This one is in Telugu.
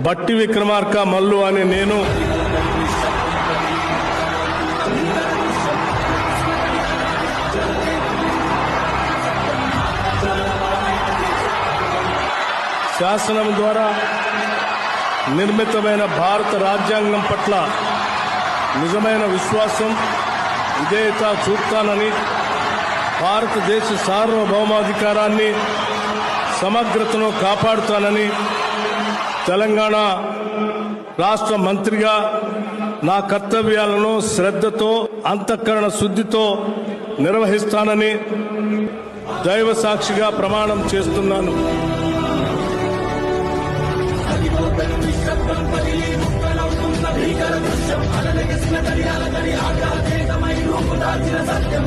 బట్టి విక్రమార్క మల్లు అనే నేను శాసనం ద్వారా నిర్మితమైన భారత రాజ్యాంగం పట్ల నిజమైన విశ్వాసం, విధేయత చూపుతానని, భారతదేశ సార్వభౌమాధికారాన్ని, సమగ్రతను కాపాడుతానని, తెలంగాణ రాష్ట్ర మంత్రిగా నా కర్తవ్యాలను శ్రద్ధతో, అంతఃకరణ శుద్ధితో నిర్వహిస్తానని దైవ సాక్షిగా ప్రమాణం చేస్తున్నాను. సత్యం